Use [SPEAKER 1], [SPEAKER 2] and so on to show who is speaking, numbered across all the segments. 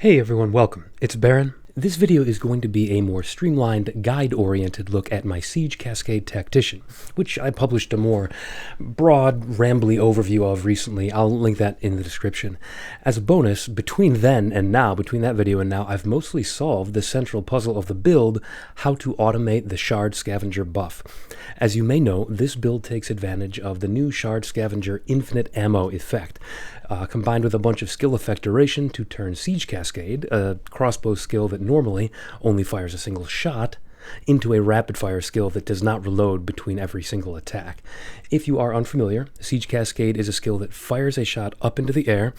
[SPEAKER 1] Hey everyone, welcome. It's Baron. This video is going to be a more streamlined, guide-oriented look at my Siege Cascade Tactician, which I published a more broad, rambly overview of recently. I'll link that in the description. As a bonus, between that video and now, I've mostly solved the central puzzle of the build, how to automate the Shard Scavenger buff. As you may know, this build takes advantage of the new Shard Scavenger infinite ammo effect, combined with a bunch of skill effect duration to turn Siege Cascade, a crossbow skill that normally only fires a single shot, into a rapid-fire skill that does not reload between every single attack. If you are unfamiliar, Siege Cascade is a skill that fires a shot up into the air,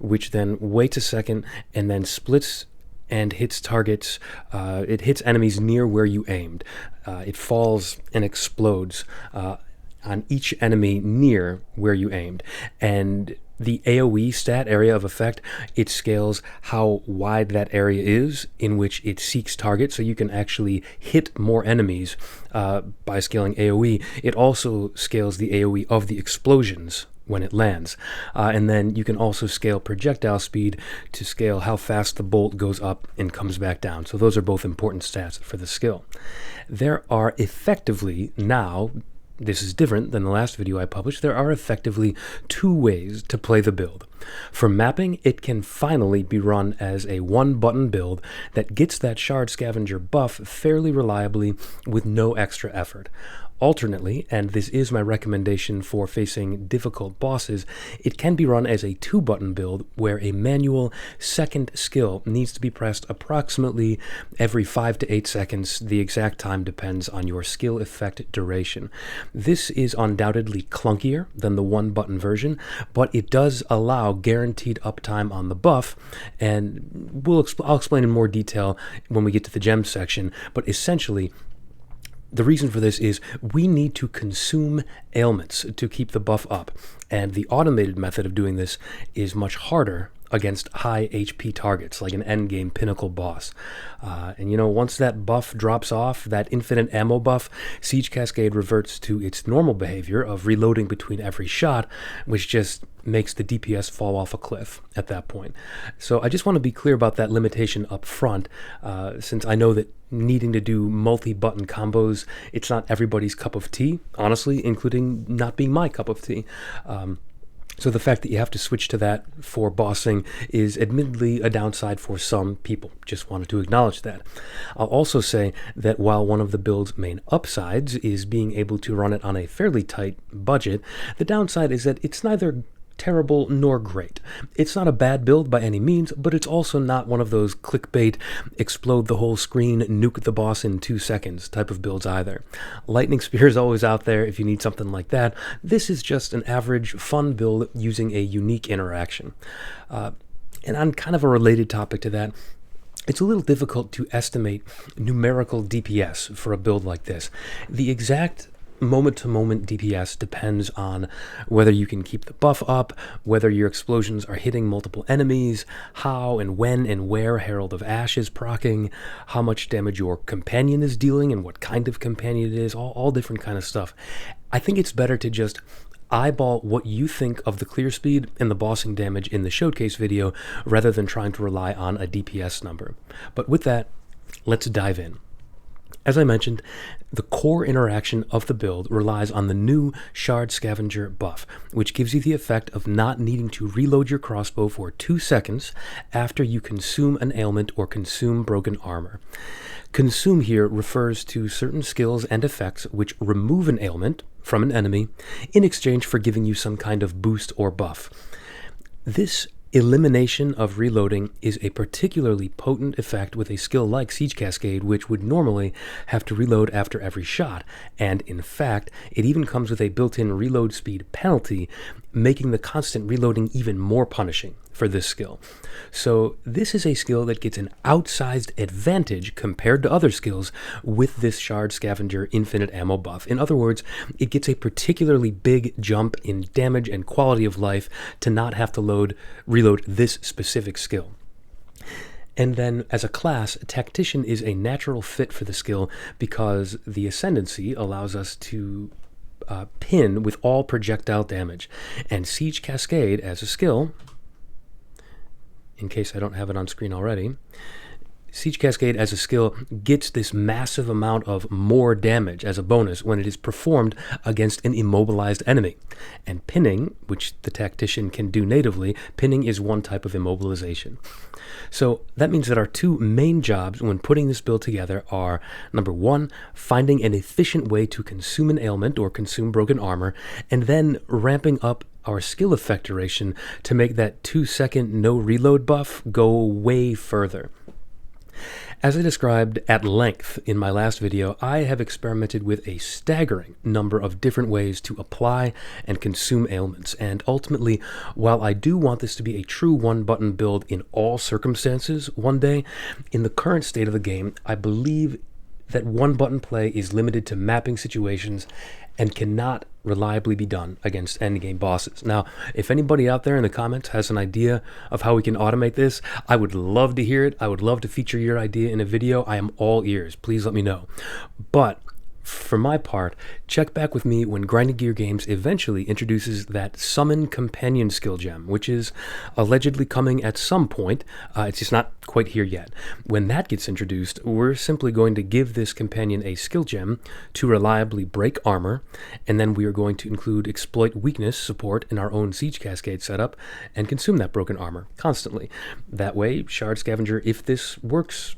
[SPEAKER 1] which then waits a second and then splits and hits targets. It hits enemies near where you aimed. It falls and explodes on each enemy near where you aimed. And the AoE stat, area of effect, it scales how wide that area is in which it seeks targets, so you can actually hit more enemies by scaling AoE. It also scales the AoE of the explosions when it lands. And then you can also scale projectile speed to scale how fast the bolt goes up and comes back down. So those are both important stats for the skill. There are effectively now, this is different than the last video I published, there are effectively two ways to play the build. For mapping, it can finally be run as a one-button build that gets that Shard Scavenger buff fairly reliably with no extra effort. Alternately, and this is my recommendation for facing difficult bosses, it can be run as a two-button build where a manual second skill needs to be pressed approximately every 5 to 8 seconds. The exact time depends on your skill effect duration. This is undoubtedly clunkier than the one-button version, but it does allow guaranteed uptime on the buff, and I'll explain in more detail when we get to the gems section, but essentially, the reason for this is we need to consume ailments to keep the buff up, and the automated method of doing this is much harder against high HP targets, like an endgame pinnacle boss. And you know, once that buff drops off, that infinite ammo buff, Siege Cascade reverts to its normal behavior of reloading between every shot, which just makes the DPS fall off a cliff at that point. So I just want to be clear about that limitation up front, since I know that needing to do multi-button combos, it's not everybody's cup of tea, honestly, including not being my cup of tea. So the fact that you have to switch to that for bossing is admittedly a downside for some people. Just wanted to acknowledge that. I'll also say that while one of the build's main upsides is being able to run it on a fairly tight budget, the downside is that it's neither terrible nor great. It's not a bad build by any means, but it's also not one of those clickbait, explode the whole screen, nuke the boss in 2 seconds type of builds either. Lightning Spear is always out there if you need something like that. This is just an average, fun build using a unique interaction. And on kind of a related topic to that, it's a little difficult to estimate numerical DPS for a build like this. The exact moment-to-moment DPS depends on whether you can keep the buff up, whether your explosions are hitting multiple enemies, how and when and where Herald of Ash is proccing, how much damage your companion is dealing and what kind of companion it is, all different kind of stuff. I think it's better to just eyeball what you think of the clear speed and the bossing damage in the showcase video rather than trying to rely on a DPS number. But with that, let's dive in. As I mentioned, the core interaction of the build relies on the new Shard Scavenger buff, which gives you the effect of not needing to reload your crossbow for 2 seconds after you consume an ailment or consume broken armor. Consume here refers to certain skills and effects which remove an ailment from an enemy in exchange for giving you some kind of boost or buff. This elimination of reloading is a particularly potent effect with a skill like Siege Cascade, which would normally have to reload after every shot, and in fact, it even comes with a built-in reload speed penalty, making the constant reloading even more punishing for this skill. So this is a skill that gets an outsized advantage compared to other skills with this Shard Scavenger infinite ammo buff. In other words, it gets a particularly big jump in damage and quality of life to not have to reload this specific skill. And then, as a class, Tactician is a natural fit for the skill because the Ascendancy allows us to pin with all projectile damage. And Siege Cascade, as a skill, in case I don't have it on screen already. Siege Cascade as a skill gets this massive amount of more damage as a bonus when it is performed against an immobilized enemy. And pinning, which the Tactician can do natively, pinning is one type of immobilization. So that means that our two main jobs when putting this build together are, number one, finding an efficient way to consume an ailment or consume broken armor, and then ramping up our skill effect duration to make that 2-second no reload buff go way further. As I described at length in my last video, I have experimented with a staggering number of different ways to apply and consume ailments, and ultimately, while I do want this to be a true one-button build in all circumstances one day, in the current state of the game, I believe that one-button play is limited to mapping situations and cannot reliably be done against endgame bosses. Now, if anybody out there in the comments has an idea of how we can automate this, I would love to hear it. I would love to feature your idea in a video. I am all ears. Please let me know. But for my part, check back with me when Grinding Gear Games eventually introduces that Summon Companion skill gem, which is allegedly coming at some point. It's just not quite here yet. When that gets introduced, we're simply going to give this companion a skill gem to reliably break armor, and then we are going to include exploit weakness support in our own Siege Cascade setup and consume that broken armor constantly. That way, Shard Scavenger, if this works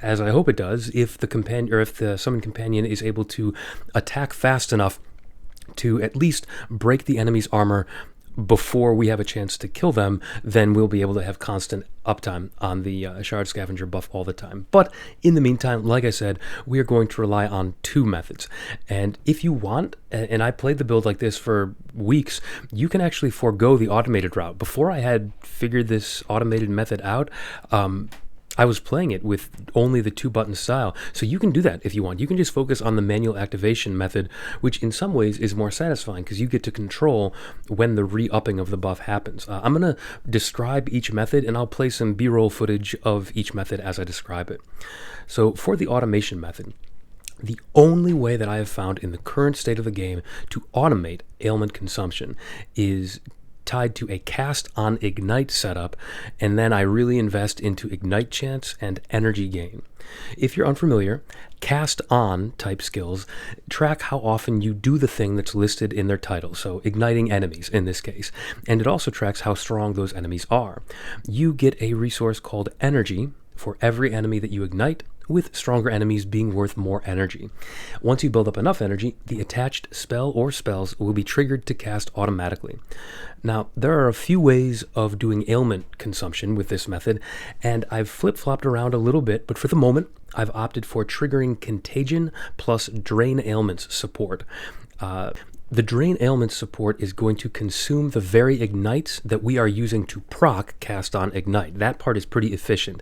[SPEAKER 1] as I hope it does, if the companion or if the summon companion is able to attack fast enough to at least break the enemy's armor before we have a chance to kill them, then we'll be able to have constant uptime on the Shard Scavenger buff all the time. But in the meantime, like I said, we are going to rely on two methods. And if you want, and I played the build like this for weeks, you can actually forego the automated route. Before I had figured this automated method out, I was playing it with only the 2-button style, so you can do that if you want. You can just focus on the manual activation method, which in some ways is more satisfying because you get to control when the re-upping of the buff happens. I'm going to describe each method, and I'll play some B-roll footage of each method as I describe it. So for the automation method, the only way that I have found in the current state of the game to automate ailment consumption is tied to a cast on ignite setup, and then I really invest into ignite chance and energy gain. If you're unfamiliar, cast on type skills track how often you do the thing that's listed in their title, so igniting enemies in this case, and it also tracks how strong those enemies are. You get a resource called energy for every enemy that you ignite, with stronger enemies being worth more energy. Once you build up enough energy, the attached spell or spells will be triggered to cast automatically. Now, there are a few ways of doing ailment consumption with this method, and I've flip-flopped around a little bit, but for the moment, I've opted for triggering Contagion plus Drain Ailments support. The Drain Ailments support is going to consume the very ignites that we are using to proc cast on ignite. That part is pretty efficient.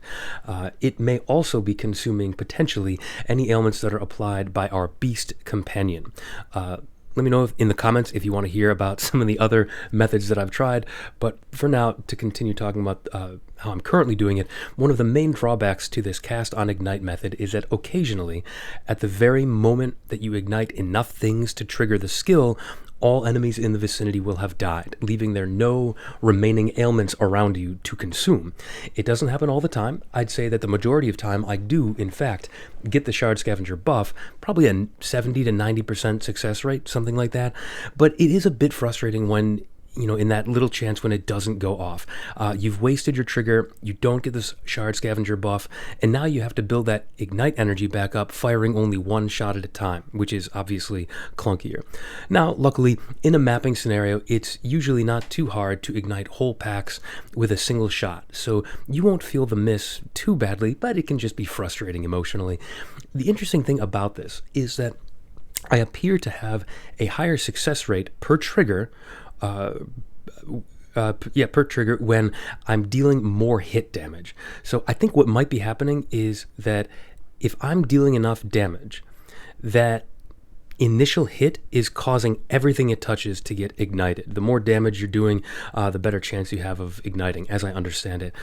[SPEAKER 1] It may also be consuming potentially any ailments that are applied by our Beast Companion. Let me know in the comments if you want to hear about some of the other methods that I've tried, but for now, to continue talking about how I'm currently doing it, one of the main drawbacks to this cast on ignite method is that occasionally, at the very moment that you ignite enough things to trigger the skill, all enemies in the vicinity will have died, leaving there no remaining ailments around you to consume. It doesn't happen all the time. I'd say that the majority of time I do, in fact, get the Shard Scavenger buff, probably a 70 to 90% success rate, something like that. But it is a bit frustrating when, in that little chance when it doesn't go off. You've wasted your trigger, you don't get this Shard Scavenger buff, and now you have to build that ignite energy back up, firing only one shot at a time, which is obviously clunkier. Now, luckily, in a mapping scenario, it's usually not too hard to ignite whole packs with a single shot, so you won't feel the miss too badly, but it can just be frustrating emotionally. The interesting thing about this is that I appear to have a higher success rate per trigger per trigger when I'm dealing more hit damage. So I think what might be happening is that if I'm dealing enough damage, that initial hit is causing everything it touches to get ignited. The more damage you're doing, the better chance you have of igniting, as I understand it.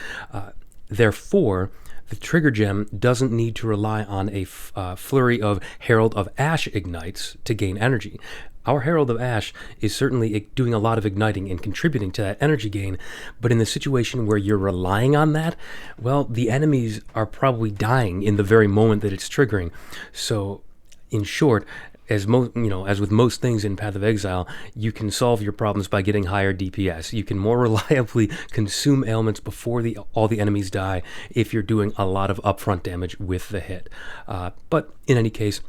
[SPEAKER 1] Therefore, The trigger gem doesn't need to rely on a flurry of Herald of Ash ignites to gain energy. Our Herald of Ash is certainly doing a lot of igniting and contributing to that energy gain, but in the situation where you're relying on that, well, the enemies are probably dying in the very moment that it's triggering. So, in short, as with most things in Path of Exile, you can solve your problems by getting higher DPS. You can more reliably consume ailments before all the enemies die if you're doing a lot of upfront damage with the hit. But in any case,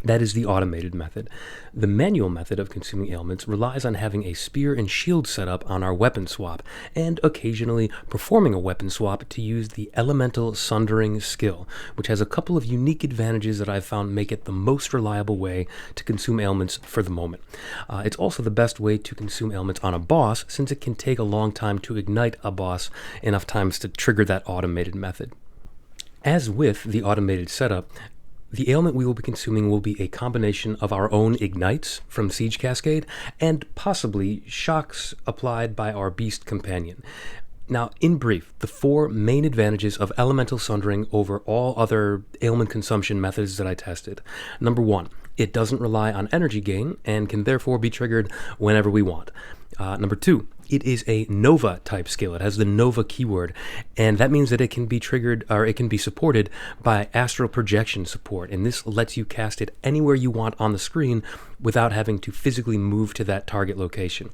[SPEAKER 1] that is the automated method. The manual method of consuming ailments relies on having a spear and shield set up on our weapon swap, and occasionally performing a weapon swap to use the Elemental Sundering skill, which has a couple of unique advantages that I've found make it the most reliable way to consume ailments for the moment. It's also the best way to consume ailments on a boss, since it can take a long time to ignite a boss, enough times to trigger that automated method. As with the automated setup, the ailment we will be consuming will be a combination of our own ignites from Siege Cascade and possibly shocks applied by our beast companion. Now, in brief, the 4 main advantages of Elemental Sundering over all other ailment consumption methods that I tested. Number 1, it doesn't rely on energy gain and can therefore be triggered whenever we want. Number 2, it is a Nova type skill. It has the Nova keyword, and that means that it can be triggered, or it can be supported by astral projection support, and this lets you cast it anywhere you want on the screen without having to physically move to that target location.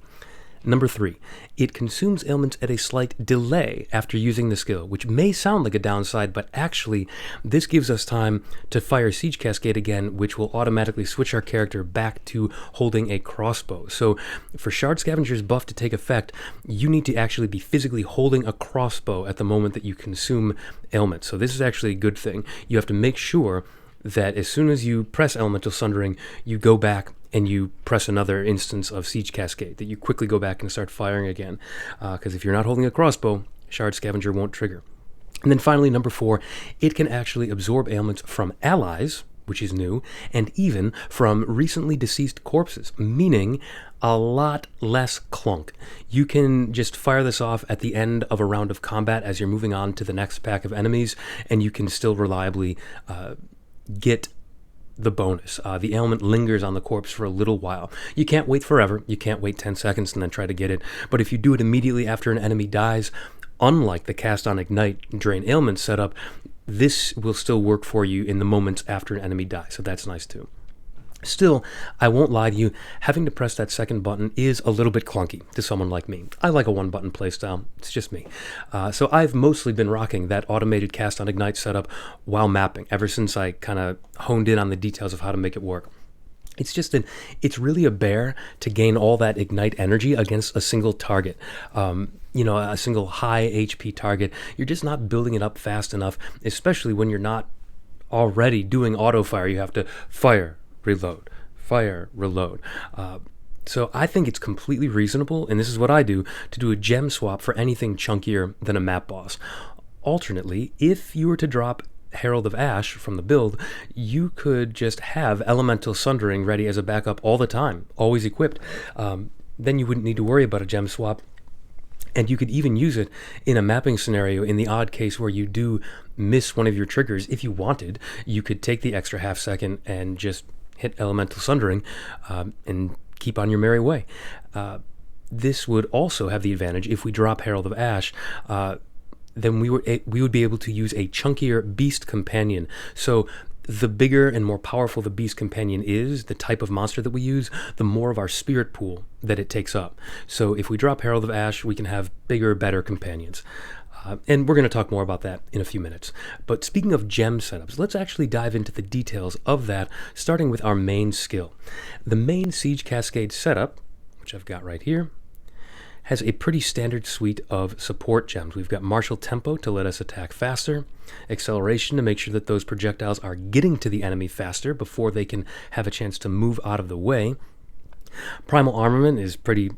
[SPEAKER 1] Number 3, it consumes ailments at a slight delay after using the skill, which may sound like a downside, but actually this gives us time to fire Siege Cascade again, which will automatically switch our character back to holding a crossbow. So for Shard Scavenger's buff to take effect, you need to actually be physically holding a crossbow at the moment that you consume ailments. So this is actually a good thing. You have to make sure that as soon as you press Elemental Sundering, you go back and you press another instance of Siege Cascade, that you quickly go back and start firing again. Because if you're not holding a crossbow, Shard Scavenger won't trigger. And then finally, number 4, it can actually absorb ailments from allies, which is new, and even from recently deceased corpses, meaning a lot less clunk. You can just fire this off at the end of a round of combat as you're moving on to the next pack of enemies, and you can still reliably get the bonus. The ailment lingers on the corpse for a little while. You can't wait forever. You can't wait 10 seconds and then try to get it. But if you do it immediately after an enemy dies, unlike the cast on Ignite Drain ailment setup, this will still work for you in the moments after an enemy dies. So that's nice too. Still, I won't lie to you, having to press that second button is a little bit clunky to someone like me. I like a one-button playstyle. It's just me. So I've mostly been rocking that automated cast on Ignite setup while mapping, ever since I kind of honed in on the details of how to make it work. It's really a bear to gain all that Ignite energy against a single target. A single high HP target. You're just not building it up fast enough, especially when you're not already doing auto fire. You have to fire, reload, fire, reload. So I think it's completely reasonable, and this is what I do, to do a gem swap for anything chunkier than a map boss. Alternately, if you were to drop Herald of Ash from the build, you could just have Elemental Sundering ready as a backup all the time, always equipped. Then you wouldn't need to worry about a gem swap. And you could even use it in a mapping scenario in the odd case where you do miss one of your triggers. If you wanted, you could take the extra half second and just hit Elemental Sundering and keep on your merry way. This would also have the advantage, if we drop Herald of Ash, then we would be able to use a chunkier Beast Companion. So the bigger and more powerful the Beast Companion is, the type of monster that we use, the more of our spirit pool that it takes up. So if we drop Herald of Ash, we can have bigger, better companions. And we're going to talk more about that in a few minutes. But speaking of gem setups, let's actually dive into the details of that, starting with our main skill. The main Siege Cascade setup, which I've got right here, has a pretty standard suite of support gems. We've got Martial Tempo to let us attack faster, Acceleration to make sure that those projectiles are getting to the enemy faster before they can have a chance to move out of the way. Primal Armament is pretty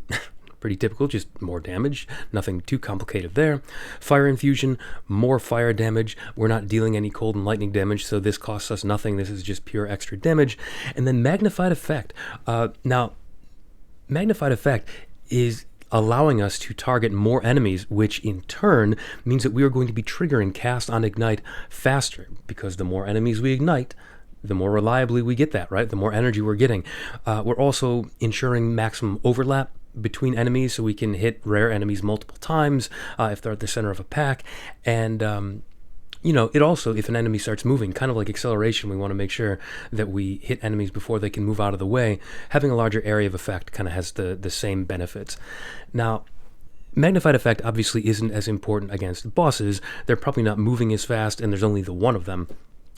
[SPEAKER 1] typical, just more damage, nothing too complicated there. Fire Infusion, more fire damage. We're not dealing any cold and lightning damage, so this costs us nothing. This is just pure extra damage. And then Magnified Effect. Now, Magnified Effect is allowing us to target more enemies, which in turn means that we are going to be triggering cast on ignite faster, because the more enemies we ignite, the more reliably we get that, right? The more energy we're getting. We're also ensuring maximum overlap between enemies, so we can hit rare enemies multiple times if they're at the center of a pack. And it also, if an enemy starts moving, kind of like acceleration, we want to make sure that we hit enemies before they can move out of the way. Having a larger area of effect kind of has the same benefits. Now, magnified effect obviously isn't as important against bosses. They're probably not moving as fast, and there's only the one of them.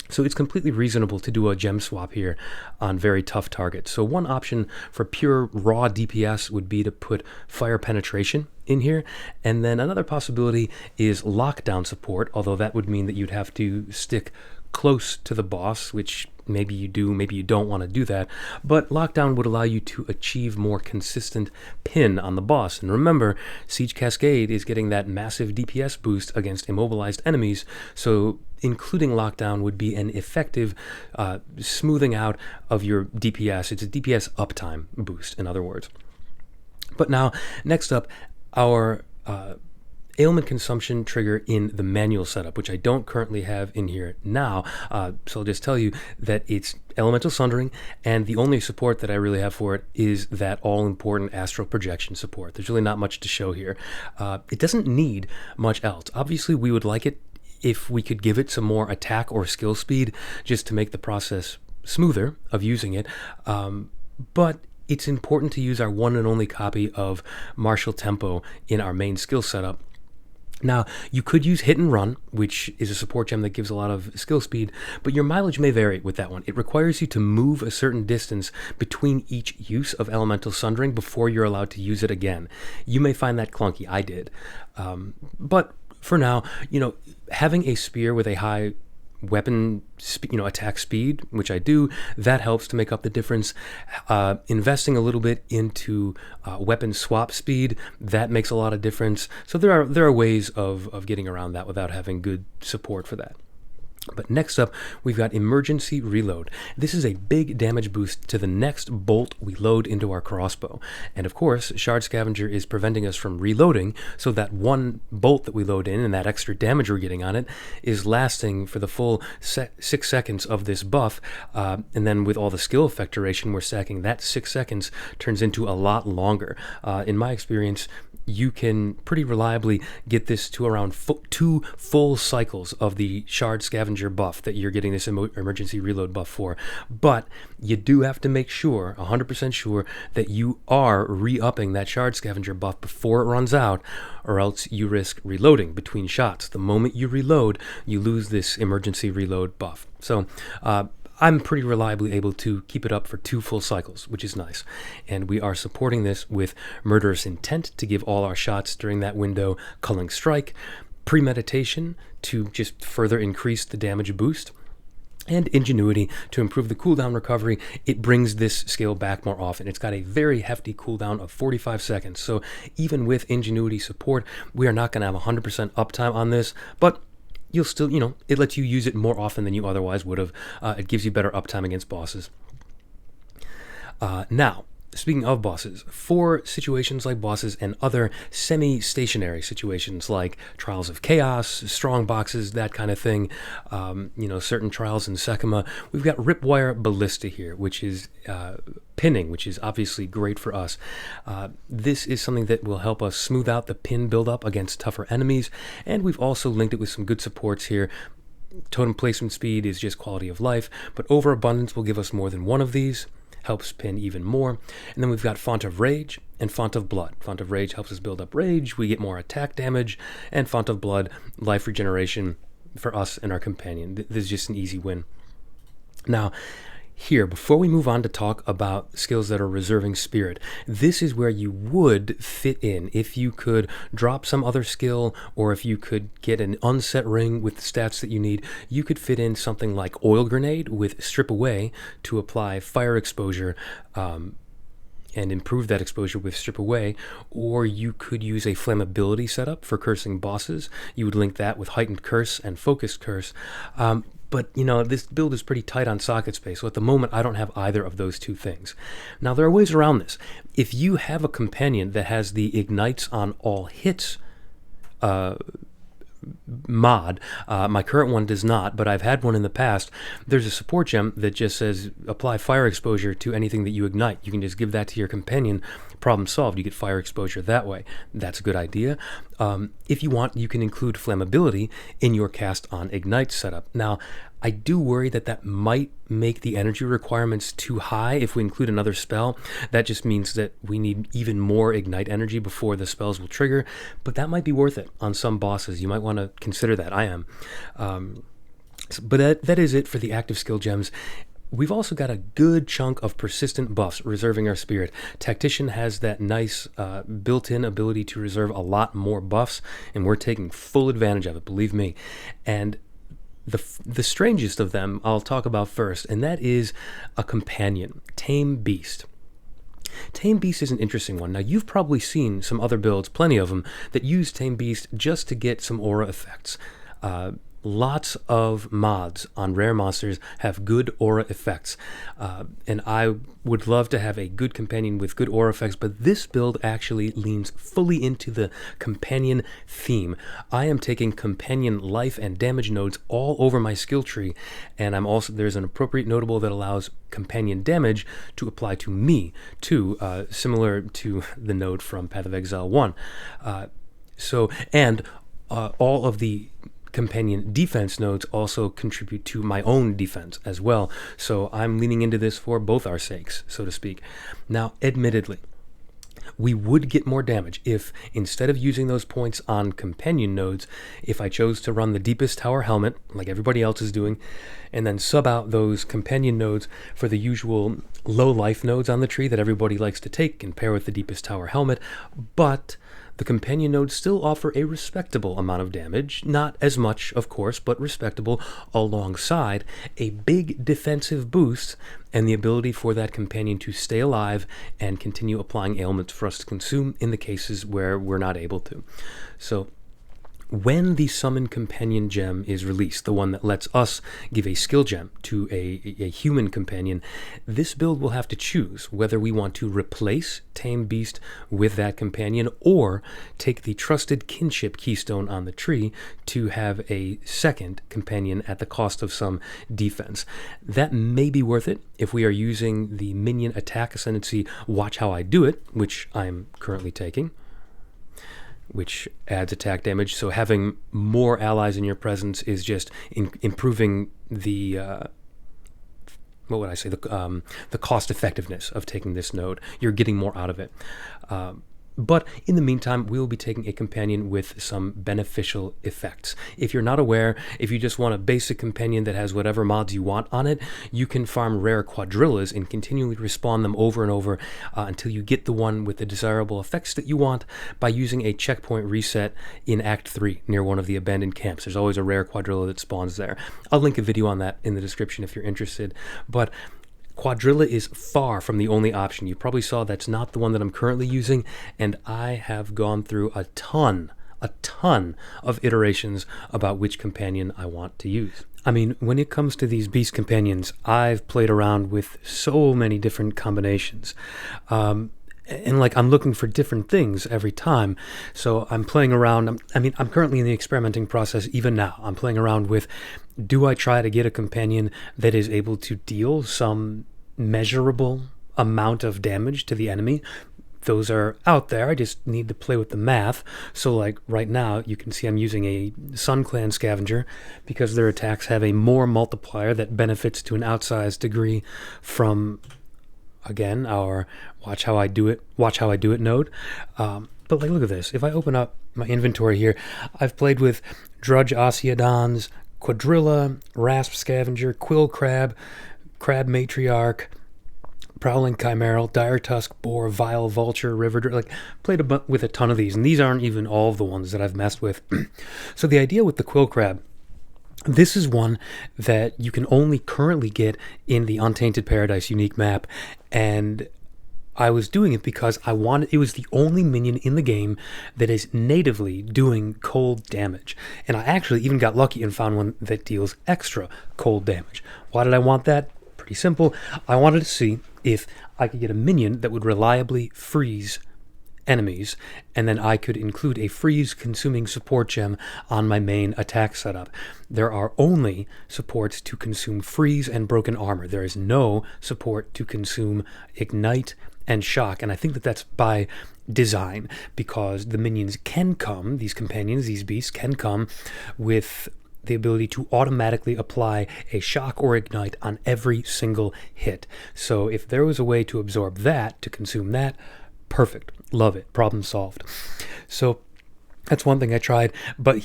[SPEAKER 1] So it's completely reasonable to do a gem swap here on very tough targets. So one option for pure raw DPS would be to put fire penetration in here. And then another possibility is lockdown support, although that would mean that you'd have to stick close to the boss, which maybe you do, maybe you don't want to do that. But lockdown would allow you to achieve more consistent pin on the boss. And remember, Siege Cascade is getting that massive DPS boost against immobilized enemies, so including lockdown would be an effective smoothing out of your DPS. It's a DPS uptime boost, in other words. But now, next up, our ailment consumption trigger in the manual setup, which I don't currently have in here now. So I'll just tell you that it's elemental sundering, and the only support that I really have for it is that all-important astral projection support. There's really not much to show here. It doesn't need much else. Obviously, we would like it if we could give it some more attack or skill speed just to make the process smoother of using it. But it's important to use our one and only copy of Martial Tempo in our main skill setup. Now, you could use Hit and Run, which is a support gem that gives a lot of skill speed, but your mileage may vary with that one. It requires you to move a certain distance between each use of Elemental Sundering before you're allowed to use it again. You may find that clunky. I did. But for now, having a spear with a high weapon attack speed, which I do, that helps to make up the difference. Investing a little bit into weapon swap speed, that makes a lot of difference. So there are ways of getting around that without having good support for that. But next up, we've got Emergency Reload. This is a big damage boost to the next bolt we load into our crossbow. And of course, Shard Scavenger is preventing us from reloading, so that one bolt that we load in and that extra damage we're getting on it is lasting for the full 6 seconds of this buff. And then with all the skill effect duration we're stacking, that 6 seconds turns into a lot longer. In my experience, you can pretty reliably get this to around 2 full cycles of the Shard Scavenger buff that you're getting this emergency reload buff for. But you do have to make sure, 100% sure, that you are re-upping that Shard Scavenger buff before it runs out, or else you risk reloading between shots. The moment you reload, you lose this emergency reload buff. So, I'm pretty reliably able to keep it up for 2 full cycles, which is nice. And we are supporting this with Murderous Intent to give all our shots during that window Culling Strike, Premeditation to just further increase the damage boost, and Ingenuity to improve the cooldown recovery. It brings this skill back more often. It's got a very hefty cooldown of 45 seconds. So even with Ingenuity support, we are not going to have 100% uptime on this, but you'll still, it lets you use it more often than you otherwise would have. It gives you better uptime against bosses. Now, speaking of bosses, for situations like bosses and other semi-stationary situations like Trials of Chaos, strong boxes, that kind of thing, certain trials in Sekima, we've got Ripwire Ballista here, which is pinning, which is obviously great for us. This is something that will help us smooth out the pin buildup against tougher enemies, and we've also linked it with some good supports here. Totem placement speed is just quality of life, but overabundance will give us more than one of these. Helps pin even more. And then we've got Font of Rage and Font of Blood. Font of Rage helps us build up rage, we get more attack damage, and Font of Blood, life regeneration for us and our companion. This is just an easy win. Now, here, before we move on to talk about skills that are reserving spirit, this is where you would fit in. If you could drop some other skill, or if you could get an unset ring with the stats that you need, you could fit in something like Oil Grenade with Strip Away to apply fire exposure and improve that exposure with Strip Away, or you could use a flammability setup for cursing bosses. You would link that with Heightened Curse and Focused Curse. But, you know, this build is pretty tight on socket space, so at the moment I don't have either of those two things. Now, there are ways around this. If you have a companion that has the Ignites on all hits mod, my current one does not, but I've had one in the past, there's a support gem that just says apply fire exposure to anything that you ignite. You can just give that to your companion, problem solved. You get fire exposure that way. That's a good idea. If you want, you can include flammability in your cast on ignite setup. Now, I do worry that that might make the energy requirements too high if we include another spell. That just means that we need even more ignite energy before the spells will trigger, but that might be worth it on some bosses. You might want to consider that. I am. But that is it for the active skill gems. We've also got a good chunk of persistent buffs reserving our spirit. Tactician has that nice built-in ability to reserve a lot more buffs, and we're taking full advantage of it, believe me. And the strangest of them I'll talk about first, and that is a companion, Tame Beast. Tame Beast is an interesting one. Now, you've probably seen some other builds, plenty of them, that use Tame Beast just to get some aura effects. Lots of mods on rare monsters have good aura effects, and I would love to have a good companion with good aura effects, but this build actually leans fully into the companion theme. I am taking companion life and damage nodes all over my skill tree, and there's an appropriate notable that allows companion damage to apply to me too, similar to the node from Path of Exile 1. All of the companion defense nodes also contribute to my own defense as well. So I'm leaning into this for both our sakes, so to speak. Now, admittedly, we would get more damage if, instead of using those points on companion nodes, if I chose to run the Deepest Tower Helmet, like everybody else is doing, and then sub out those companion nodes for the usual low life nodes on the tree that everybody likes to take and pair with the Deepest Tower Helmet. But the companion nodes still offer a respectable amount of damage, not as much, of course, but respectable, alongside a big defensive boost and the ability for that companion to stay alive and continue applying ailments for us to consume in the cases where we're not able to. So when the Summon Companion gem is released, the one that lets us give a skill gem to a human companion, this build will have to choose whether we want to replace Tame Beast with that companion or take the Trusted Kinship keystone on the tree to have a second companion at the cost of some defense. That may be worth it if we are using the minion attack ascendancy Watch How I Do It, which I'm currently taking, which adds attack damage. So having more allies in your presence is just improving the the cost effectiveness of taking this node. You're getting more out of it. But in the meantime, we will be taking a companion with some beneficial effects. If you're not aware, if you just want a basic companion that has whatever mods you want on it, you can farm rare quadrillas and continually respawn them over and over until you get the one with the desirable effects that you want by using a checkpoint reset in Act 3 near one of the abandoned camps. There's always a rare quadrilla that spawns there. I'll link a video on that in the description if you're interested. But Quadrilla is far from the only option. You probably saw that's not the one that I'm currently using, and I have gone through a ton of iterations about which companion I want to use. I mean, when it comes to these beast companions, I've played around with so many different combinations. And I'm looking for different things every time. So I'm playing around. I'm currently in the experimenting process even now. I'm playing around with, do I try to get a companion that is able to deal some measurable amount of damage to the enemy? Those are out there. I just need to play with the math. So like right now, you can see I'm using a Sun Clan Scavenger because their attacks have a more multiplier that benefits to an outsized degree from, again, our Watch How I Do It node. But like, look at this. If I open up my inventory here, I've played with Drudge Osiodons, Quadrilla, Rasp Scavenger, Quill Crab, Crab Matriarch, Prowling Chimeral, Dire Tusk Boar, Vile Vulture, River. Played with a ton of these, and these aren't even all of the ones that I've messed with. So the idea with the Quill Crab, this is one that you can only currently get in the Untainted Paradise unique map, and I was doing it because it was the only minion in the game that is natively doing cold damage. And I actually even got lucky and found one that deals extra cold damage. Why did I want that? Pretty simple. I wanted to see if I could get a minion that would reliably freeze enemies, and then I could include a freeze-consuming support gem on my main attack setup. There are only supports to consume freeze and broken armor. There is no support to consume ignite and shock, and I think that that's by design, because the minions can come, these companions, these beasts can come with the ability to automatically apply a shock or ignite on every single hit. So if there was a way to absorb that, to consume that, perfect. Love it. Problem solved. So that's one thing I tried, but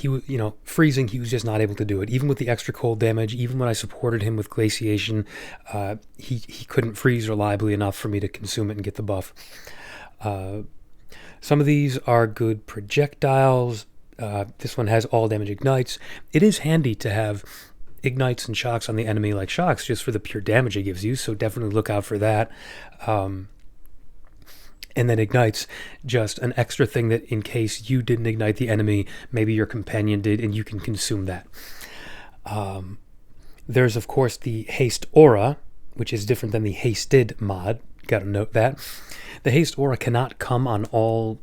[SPEAKER 1] freezing, he was just not able to do it. Even with the extra cold damage, even when I supported him with glaciation, he couldn't freeze reliably enough for me to consume it and get the buff. Some of these are good projectiles. This one has all damage ignites. It is handy to have ignites and shocks on the enemy, like shocks just for the pure damage it gives you, so definitely look out for that. And then ignites, just an extra thing that in case you didn't ignite the enemy, maybe your companion did, and you can consume that. There's, of course, the haste aura, which is different than the hasted mod. Got to note that. The haste aura cannot come on all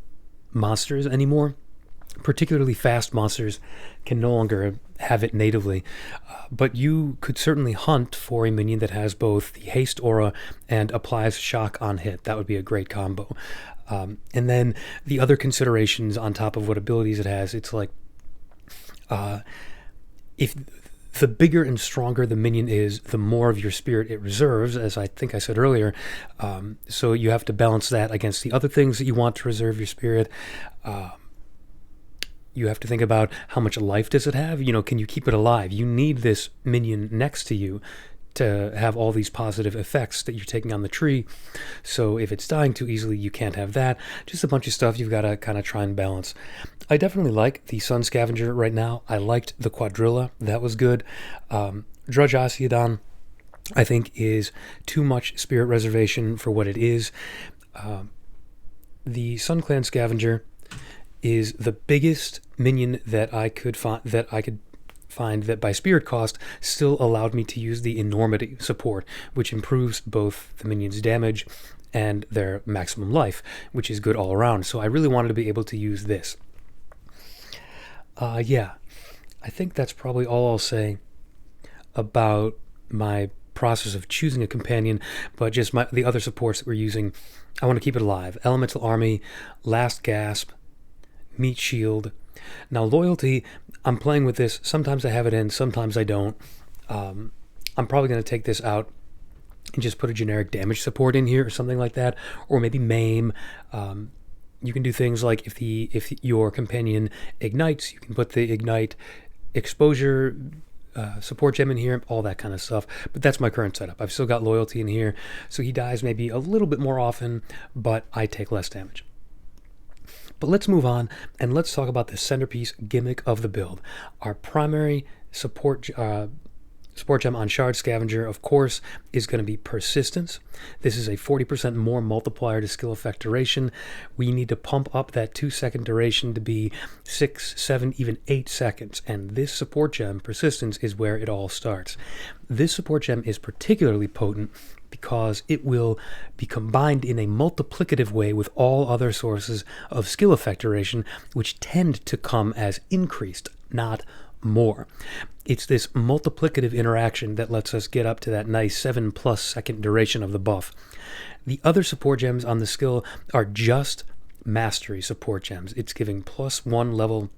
[SPEAKER 1] monsters anymore. Particularly fast monsters can no longer have it natively, but you could certainly hunt for a minion that has both the haste aura and applies shock on hit. That would be a great combo. And then the other considerations on top of what abilities it has, it's like if the bigger and stronger the minion is, the more of your spirit it reserves, as I think I said earlier. So you have to balance that against the other things that you want to reserve your spirit. You have to think about how much life does it have? Can you keep it alive? You need this minion next to you to have all these positive effects that you're taking on the tree. So if it's dying too easily, you can't have that. Just a bunch of stuff you've got to kind of try and balance. I definitely like the Sun Scavenger right now. I liked the Quadrilla. That was good. Drudge Osiodon, I think, is too much Spirit Reservation for what it is. The Sun Clan Scavenger is the biggest minion that I could find that by spirit cost still allowed me to use the enormity support, which improves both the minion's damage and their maximum life, which is good all around. So I really wanted to be able to use this. I think that's probably all I'll say about my process of choosing a companion, but just the other supports that we're using, I want to keep it alive. Elemental Army, Last Gasp, Meat Shield. Now loyalty, I'm playing with this. Sometimes I have it in, sometimes I don't. I'm probably going to take this out and just put a generic damage support in here or something like that, or maybe maim. You can do things like if your companion ignites, you can put the ignite exposure support gem in here, all that kind of stuff. But that's my current setup. I've still got loyalty in here, so he dies maybe a little bit more often, but I take less damage. But let's move on and let's talk about the centerpiece gimmick of the build. Our primary support gem on Shard Scavenger, of course, is going to be Persistence. This is a 40% more multiplier to skill effect duration. We need to pump up that 2-second duration to be 6, 7, even 8 seconds. And this support gem, Persistence, is where it all starts. This support gem is particularly potent because it will be combined in a multiplicative way with all other sources of skill effect duration, which tend to come as increased, not more. It's this multiplicative interaction that lets us get up to that nice 7+ second duration of the buff. The other support gems on the skill are just mastery support gems. It's giving +1 level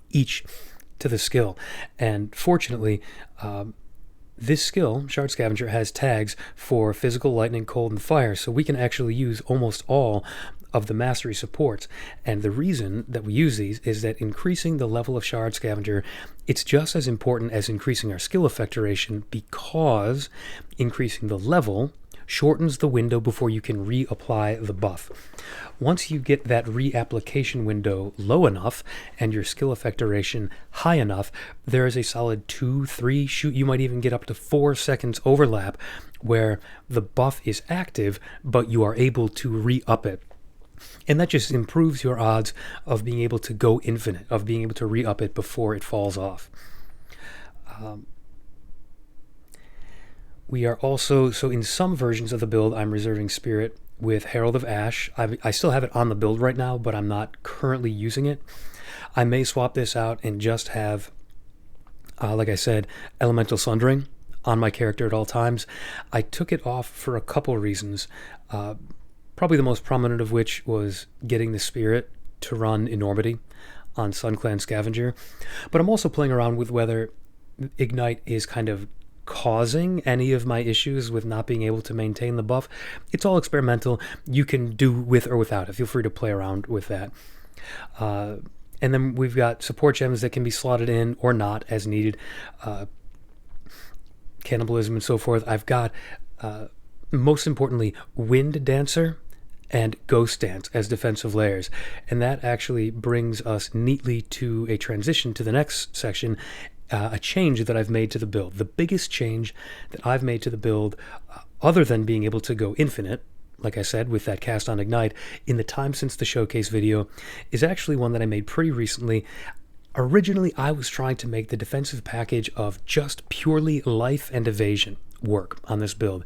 [SPEAKER 1] each to the skill. And fortunately, this skill, Shard Scavenger, has tags for physical, lightning, cold, and fire, so we can actually use almost all of the mastery supports. And the reason that we use these is that increasing the level of Shard Scavenger, it's just as important as increasing our skill effect duration, because increasing the level shortens the window before you can reapply the buff. Once you get that reapplication window low enough and your skill effect duration high enough, there is a solid 2, 3, shoot, you might even get up to 4 seconds overlap where the buff is active, but you are able to re-up it. And that just improves your odds of being able to go infinite, of being able to re-up it before it falls off. We are also, so in some versions of the build, I'm reserving Spirit with Herald of Ash. I still have it on the build right now, but I'm not currently using it. I may swap this out and just have, like I said, Elemental Sundering on my character at all times. I took it off for a couple reasons. Probably the most prominent of which was getting the Spirit to run Enormity on SunClan Scavenger. But I'm also playing around with whether Ignite is kind of causing any of my issues with not being able to maintain the buff. It's all experimental. You can do with or without it. Feel free to play around with that. And then we've got support gems that can be slotted in or not as needed. Cannibalism and so forth. I've got, most importantly, Wind Dancer and Ghost Dance as defensive layers. And that actually brings us neatly to a transition to the next section, a change that I've made to the build. The biggest change that I've made to the build, other than being able to go infinite, like I said, with that cast on Ignite, in the time since the showcase video, is actually one that I made pretty recently. Originally, I was trying to make the defensive package of just purely life and evasion work on this build.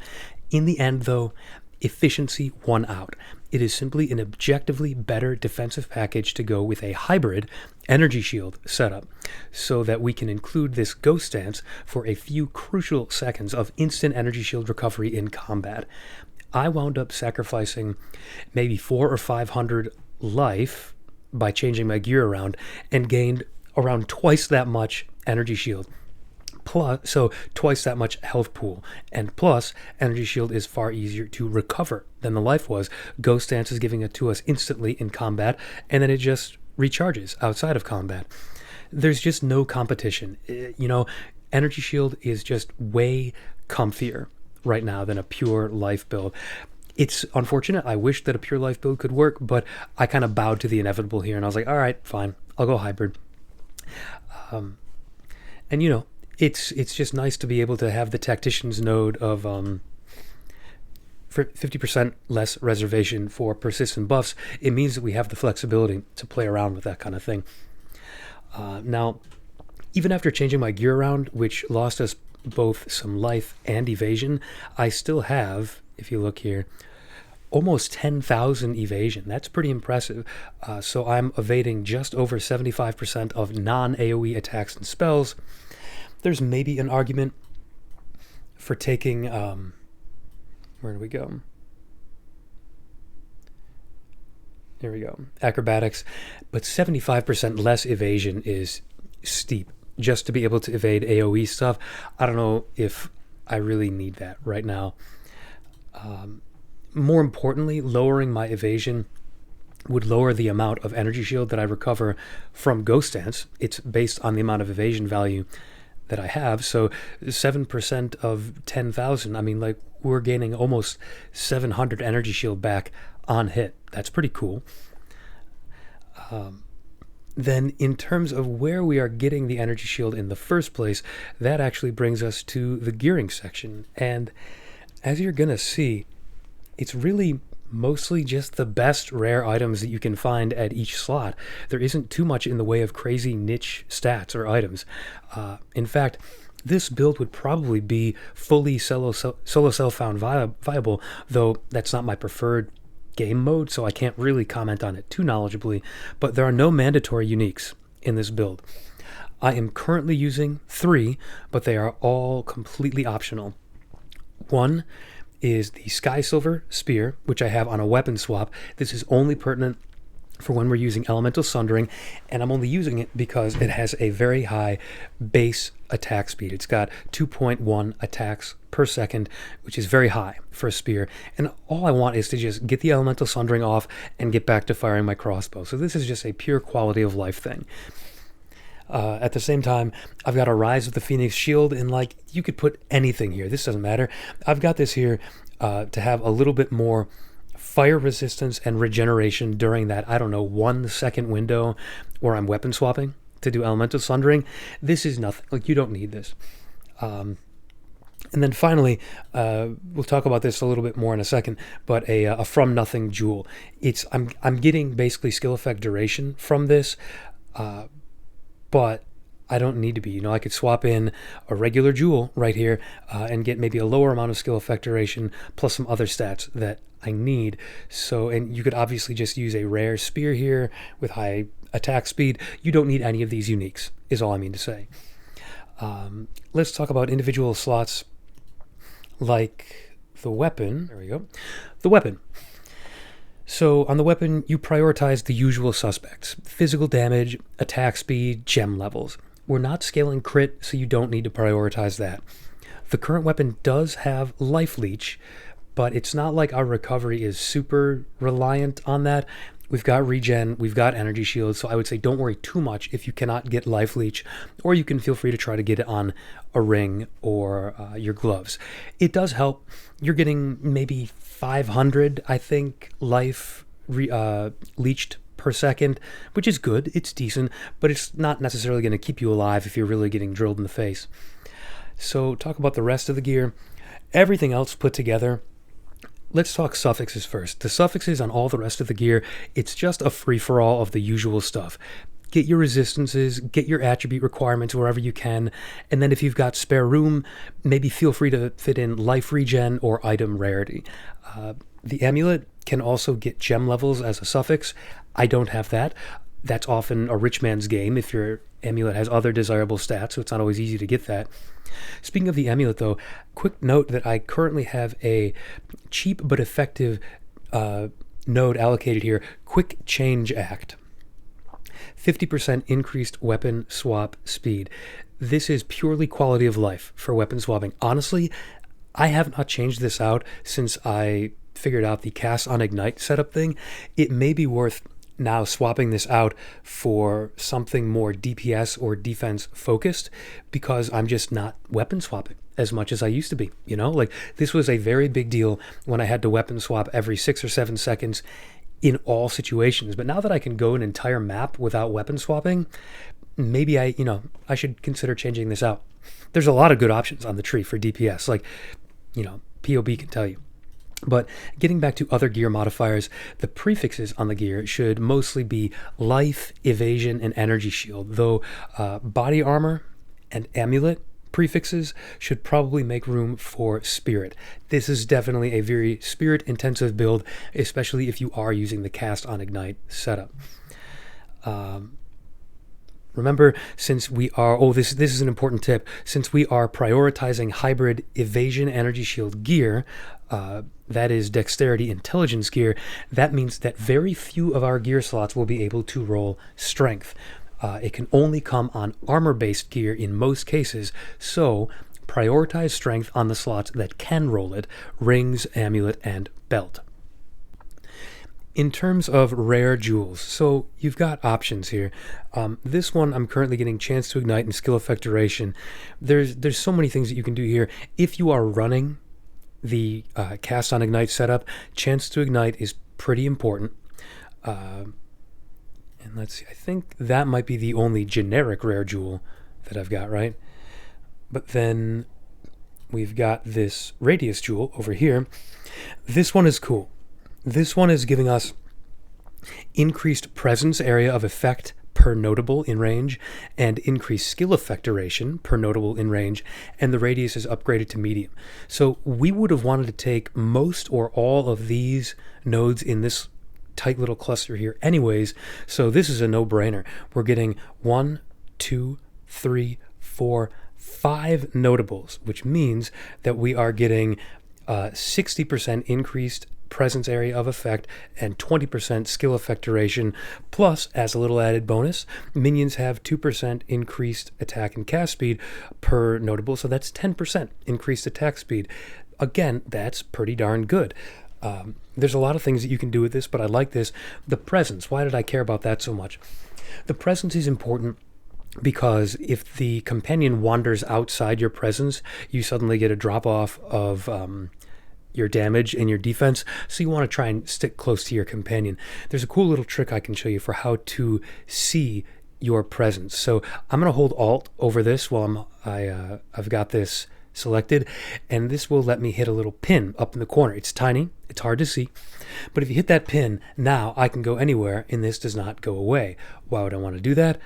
[SPEAKER 1] In the end, though, efficiency won out. It is simply an objectively better defensive package to go with a hybrid energy shield setup so that we can include this Ghost Dance for a few crucial seconds of instant energy shield recovery in combat. I wound up sacrificing maybe 400 or 500 life by changing my gear around and gained around twice that much energy shield. So twice that much health pool, and plus energy shield is far easier to recover than the life was. Ghost Dance is giving it to us instantly in combat, and then it just recharges outside of combat. There's just no competition. Energy shield is just way comfier right now than a pure life build. It's unfortunate. I wish that a pure life build could work, but I kind of bowed to the inevitable here, and I was like, all right, fine, I'll go hybrid. It's just nice to be able to have the Tactician's node of 50% less reservation for persistent buffs. It means that we have the flexibility to play around with that kind of thing. Now, even after changing my gear around, which lost us both some life and evasion, I still have, if you look here, almost 10,000 evasion. That's pretty impressive. So I'm evading just over 75% of non-AoE attacks and spells. There's maybe an argument for taking, where do we go? There we go, acrobatics, but 75% less evasion is steep just to be able to evade AoE stuff. I don't know if I really need that right now. More importantly, lowering my evasion would lower the amount of energy shield that I recover from Ghost Dance. It's based on the amount of evasion value that I have. So 7% of 10,000, I mean, like, we're gaining almost 700 energy shield back on hit. That's pretty cool. Then in terms of where we are getting the energy shield in the first place, that actually brings us to the gearing section. And as you're gonna see, it's really mostly just the best rare items that you can find at each slot. There isn't too much in the way of crazy niche stats or items. In fact, this build would probably be fully solo self-found viable, though that's not my preferred game mode, so I can't really comment on it too knowledgeably, but there are no mandatory uniques in this build. I am currently using 3, but they are all completely optional. One is the Sky Silver Spear, which I have on a weapon swap. This is only pertinent for when we're using Elemental Sundering, and I'm only using it because it has a very high base attack speed. It's got 2.1 attacks per second, which is very high for a spear, and all I want is to just get the Elemental Sundering off and get back to firing my crossbow. So this is just a pure quality of life thing. At the same time, I've got a Rise of the Phoenix Shield, and like, you could put anything here. This doesn't matter. I've got this here to have a little bit more fire resistance and regeneration during that, I don't know, 1 second window where I'm weapon swapping to do elemental sundering. This is nothing. Like, you don't need this. And then finally, we'll talk about this a little bit more in a second, but a from nothing jewel. I'm getting basically skill effect duration from this, but I don't need to be. You know, I could swap in a regular jewel right here and get maybe a lower amount of skill effect duration plus some other stats that I need. So, and you could obviously just use a rare spear here with high attack speed. You don't need any of these uniques, is all I mean to say. Let's talk about individual slots like the weapon. There we go. The weapon. So on the weapon, you prioritize the usual suspects: physical damage, attack speed, gem levels. We're not scaling crit, so you don't need to prioritize that. The current weapon does have life leech, but it's not like our recovery is super reliant on that. We've got regen, we've got energy shield, so I would say don't worry too much if you cannot get life leech, or you can feel free to try to get it on a ring or your gloves. It does help. You're getting maybe 500, I think, life leached per second, which is good. It's decent, but it's not necessarily going to keep you alive if you're really getting drilled in the face. So talk about the rest of the gear. Everything else put together. Let's talk suffixes first. The suffixes on all the rest of the gear, it's just a free-for-all of the usual stuff. Get your resistances, get your attribute requirements wherever you can, and then if you've got spare room, maybe feel free to fit in life regen or item rarity. The amulet can also get gem levels as a suffix. I don't have that. That's often a rich man's game if your amulet has other desirable stats, so it's not always easy to get that. Speaking of the amulet, though, quick note that I currently have a cheap but effective node allocated here, Quick Change Act. 50% increased weapon swap speed. This is purely quality of life for weapon swapping. Honestly, I have not changed this out since I figured out the cast on ignite setup thing. It may be worth now swapping this out for something more DPS or defense focused, because I'm just not weapon swapping as much as I used to be. You know, like, this was a very big deal when I had to weapon swap every 6 or 7 seconds in all situations. But now that I can go an entire map without weapon swapping, maybe I should consider changing this out. There's a lot of good options on the tree for DPS, like, POB can tell you. But getting back to other gear modifiers, the prefixes on the gear should mostly be life, evasion, and energy shield, though body armor and amulet prefixes should probably make room for spirit. This is definitely a very spirit-intensive build, especially if you are using the cast on ignite setup. Remember, since we are, this is an important tip, since we are prioritizing hybrid evasion energy shield gear, that is dexterity intelligence gear, that means that very few of our gear slots will be able to roll strength. It can only come on armor-based gear in most cases, so prioritize strength on the slots that can roll it: rings, amulet, and belt. In terms of rare jewels, so you've got options here. This one I'm currently getting Chance to Ignite and Skill Effect Duration. There's so many things that you can do here. If you are running the Cast on Ignite setup, Chance to Ignite is pretty important. And let's see, I think that might be the only generic rare jewel that I've got, right? But then we've got this Radius jewel over here. This one is cool. This one is giving us increased presence area of effect per notable in range, and increased skill effect duration per notable in range, and the radius is upgraded to medium. So we would have wanted to take most or all of these nodes in this tight little cluster here anyways, so this is a no-brainer. We're getting 1, 2, 3, 4, 5 notables, which means that we are getting 60% increased presence area of effect and 20% skill effect duration, plus, as a little added bonus, minions have 2% increased attack and cast speed per notable, so that's 10% increased attack speed. Again, that's pretty darn good. There's a lot of things that you can do with this, but I like this. The presence, why did I care about that so much? The presence is important because if the companion wanders outside your presence, you suddenly get a drop off of your damage and your defense, so you want to try and stick close to your companion. There's a cool little trick I can show you for how to see your presence. So I'm going to hold Alt over this while I've got this selected, and this will let me hit a little pin up in the corner. It's tiny, it's hard to see, but if you hit that pin, now I can go anywhere and this does not go away. Why would I want to do that?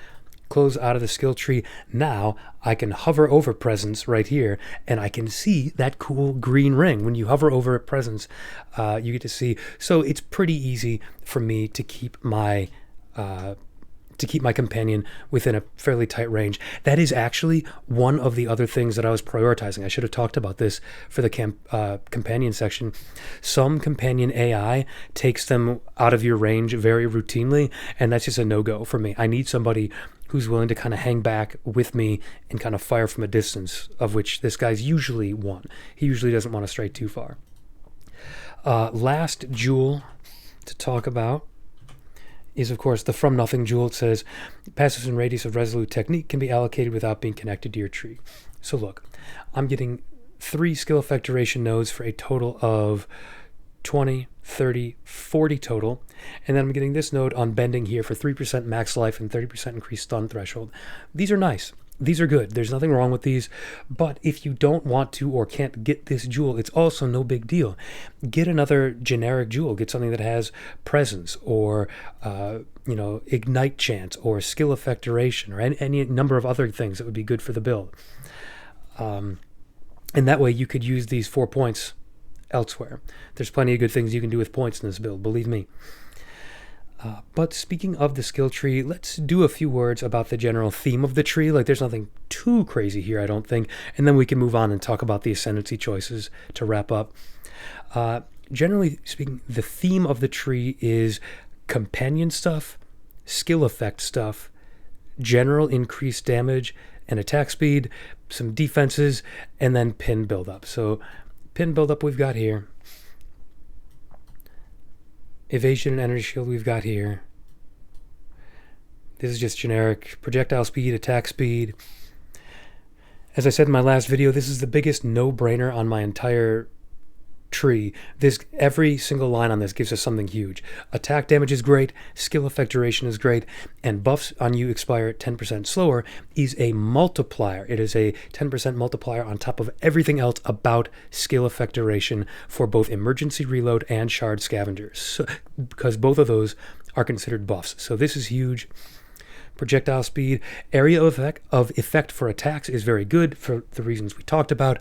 [SPEAKER 1] Close out of the skill tree. Now I can hover over presence right here and I can see that cool green ring. When you hover over a presence, you get to see. So it's pretty easy for me to keep my companion within a fairly tight range. That is actually one of the other things that I was prioritizing. I should have talked about this for the companion section. Some companion AI takes them out of your range very routinely, and that's just a no-go for me. I need somebody who's willing to kind of hang back with me and kind of fire from a distance, of which this guy's usually one. He usually doesn't want to stray too far. Last jewel to talk about is, of course, the From Nothing jewel. It says, passives and radius of resolute technique can be allocated without being connected to your tree. So look, I'm getting 3 skill effect duration nodes for a total of 20, 30, 40 total. And then I'm getting this node on bending here for 3% max life and 30% increased stun threshold. These are nice. These are good. There's nothing wrong with these. But if you don't want to or can't get this jewel, it's also no big deal. Get another generic jewel. Get something that has presence or ignite chance or skill effect duration or any number of other things that would be good for the build. And that way you could use these 4 points elsewhere. There's plenty of good things you can do with points in this build, believe me. But speaking of the skill tree, let's do a few words about the general theme of the tree. Like, there's nothing too crazy here, I don't think. And then we can move on and talk about the ascendancy choices to wrap up. Generally speaking, the theme of the tree is companion stuff, skill effect stuff, general increased damage and attack speed, some defenses, and then pin buildup. So pin buildup we've got here. Evasion and energy shield we've got here. This is just generic projectile speed, attack speed. As I said in my last video, this is the biggest no-brainer on my entire tree. Every single line on this gives us something huge. Attack damage is great, skill effect duration is great, and buffs on you expire 10% slower is a multiplier. It is a 10% multiplier on top of everything else about skill effect duration for both emergency reload and shard scavengers, so, because both of those are considered buffs. So this is huge. Projectile speed, area of effect for attacks is very good for the reasons we talked about.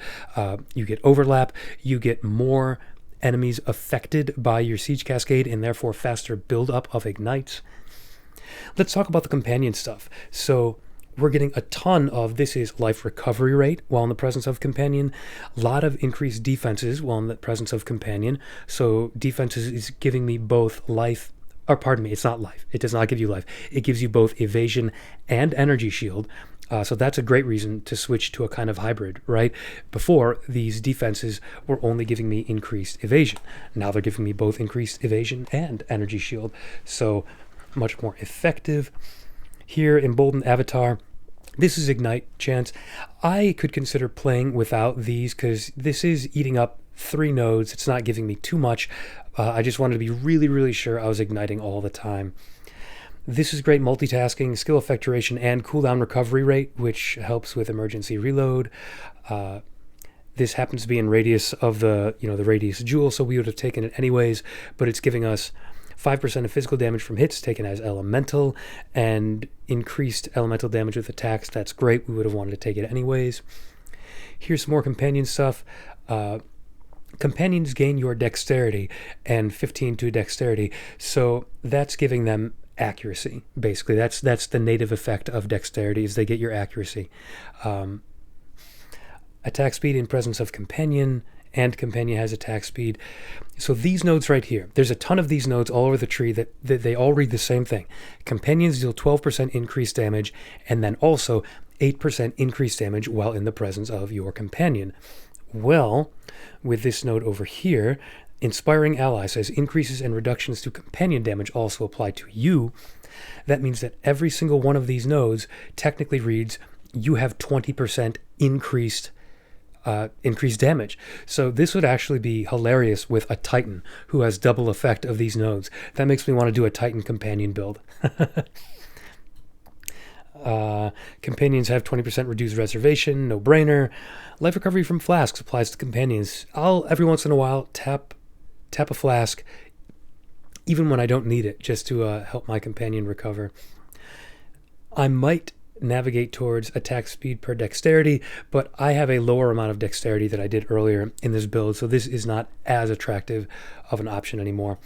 [SPEAKER 1] You get overlap, you get more enemies affected by your Siege Cascade and therefore faster build-up of ignites. Let's talk about the companion stuff. So we're getting a ton of, this is life recovery rate while in the presence of companion, a lot of increased defenses while in the presence of companion. So defenses is giving me both life, or pardon me, it's not life. It does not give you life. It gives you both evasion and energy shield. So that's a great reason to switch to a kind of hybrid, right? Before, these defenses were only giving me increased evasion. Now they're giving me both increased evasion and energy shield. So much more effective. Here, Emboldened Avatar, this is Ignite Chance. I could consider playing without these because this is eating up 3 nodes. It's not giving me too much. I just wanted to be really, really sure I was igniting all the time. This is great multitasking, skill effect duration, and cooldown recovery rate, which helps with emergency reload. This happens to be in radius of the radius jewel, so we would have taken it anyways, but it's giving us 5% of physical damage from hits taken as elemental, and increased elemental damage with attacks. That's great. We would have wanted to take it anyways. Here's some more companion stuff. Companions gain your dexterity and 15 to dexterity, so that's giving them accuracy. Basically, that's the native effect of dexterity, is they get your accuracy. Attack speed in presence of companion, and companion has attack speed. So these nodes right here, there's a ton of these nodes all over the tree that they all read the same thing. Companions deal 12% increased damage, and then also 8% increased damage while in the presence of your companion. Well, with this node over here, Inspiring Ally says increases and reductions to companion damage also apply to you. That means that every single one of these nodes technically reads you have 20% increased damage. So this would actually be hilarious with a Titan who has double effect of these nodes. That makes me want to do a Titan companion build. Companions have 20% reduced reservation, no brainer. Life recovery from flasks applies to companions. I'll every once in a while tap a flask, even when I don't need it, just to help my companion recover. I might navigate towards attack speed per dexterity, but I have a lower amount of dexterity than I did earlier in this build, so this is not as attractive of an option anymore.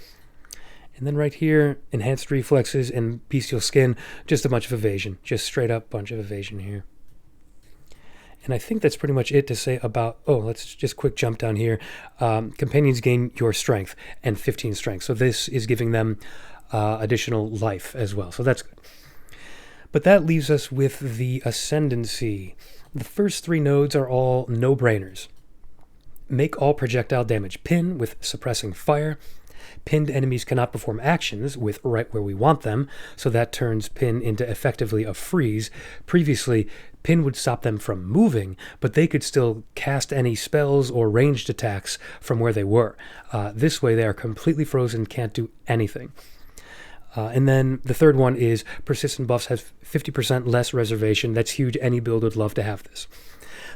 [SPEAKER 1] And then right here, enhanced reflexes and bestial skin, just a bunch of evasion, just straight up bunch of evasion here. And I think that's pretty much it to say about, let's just quick jump down here. Companions gain your strength and 15 strength. So this is giving them additional life as well. So that's good. But that leaves us with the Ascendancy. The first 3 nodes are all no-brainers. Make all projectile damage pin with suppressing fire. Pinned enemies cannot perform actions with right where we want them, so that turns pin into effectively a freeze. Previously, pin would stop them from moving, but they could still cast any spells or ranged attacks from where they were. This way, they are completely frozen, can't do anything. And then the third one is persistent buffs has 50% less reservation. That's huge. Any build would love to have this.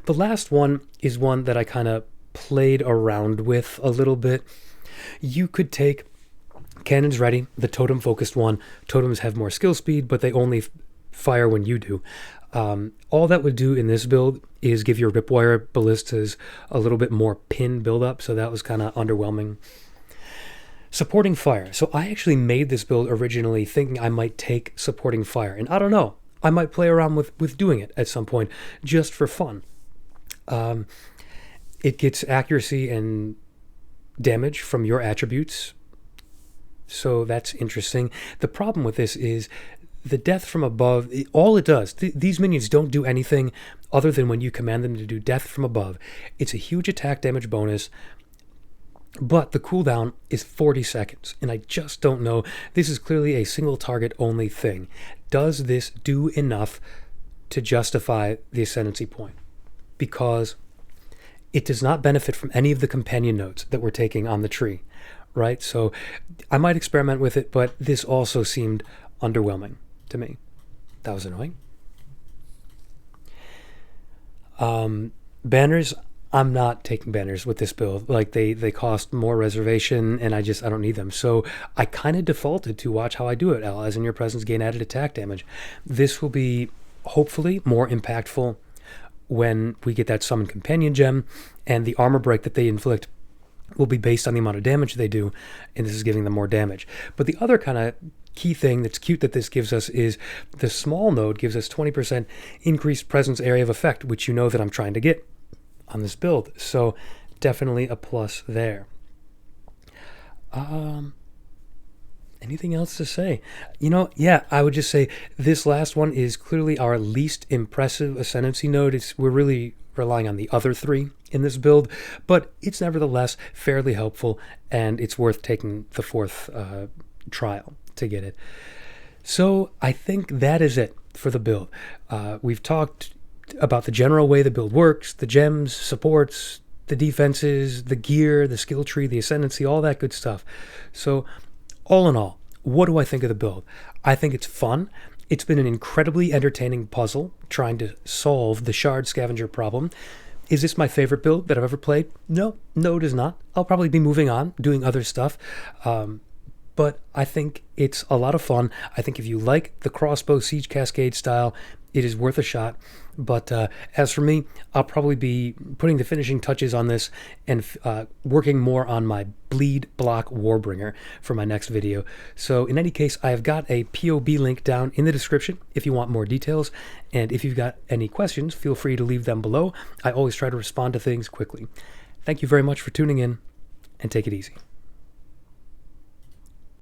[SPEAKER 1] The last one is one that I kind of played around with a little bit. You could take Cannons Ready, the totem-focused one. Totems have more skill speed, but they only fire when you do. All that would do in this build is give your Ripwire Ballistas a little bit more pin build-up, so that was kind of underwhelming. Supporting fire. So I actually made this build originally thinking I might take supporting fire, and I don't know. I might play around with doing it at some point, just for fun. It gets accuracy and damage from your attributes, so that's interesting. The problem with this is the death from above. All it does, these minions don't do anything other than when you command them to do death from above. It's a huge attack damage bonus, but the cooldown is 40 seconds, and I just don't know. This is clearly a single target only thing. Does this do enough to justify the Ascendancy point? Because it does not benefit from any of the companion nodes that we're taking on the tree, right? So I might experiment with it, but this also seemed underwhelming to me. That was annoying. Banners, I'm not taking banners with this build. Like they cost more reservation, and I don't need them. So I kind of defaulted to watch how I do it. Allies in your presence gain added attack damage. This will be hopefully more impactful when we get that summon companion gem, and the armor break that they inflict will be based on the amount of damage they do, and this is giving them more damage. But the other kind of key thing that's cute that this gives us is the small node gives us 20% increased presence area of effect, which you know that I'm trying to get on this build. So definitely a plus there. Anything else to say? I would just say this last one is clearly our least impressive Ascendancy node. We're really relying on the other 3 in this build, but it's nevertheless fairly helpful, and it's worth taking the 4th trial to get it. So I think that is it for the build. We've talked about the general way the build works, the gems, supports, the defenses, the gear, the skill tree, the Ascendancy, all that good stuff. So all in all, what do I think of the build? I think it's fun. It's been an incredibly entertaining puzzle trying to solve the shard scavenger problem. Is this my favorite build that I've ever played? No, it is not. I'll probably be moving on, doing other stuff. But I think it's a lot of fun. I think if you like the crossbow Siege Cascade style, it is worth a shot. But as for me, I'll probably be putting the finishing touches on this and working more on my bleed block Warbringer for my next video. So in any case, I have got a POB link down in the description if you want more details. And if you've got any questions, feel free to leave them below. I always try to respond to things quickly. Thank you very much for tuning in, and take it easy.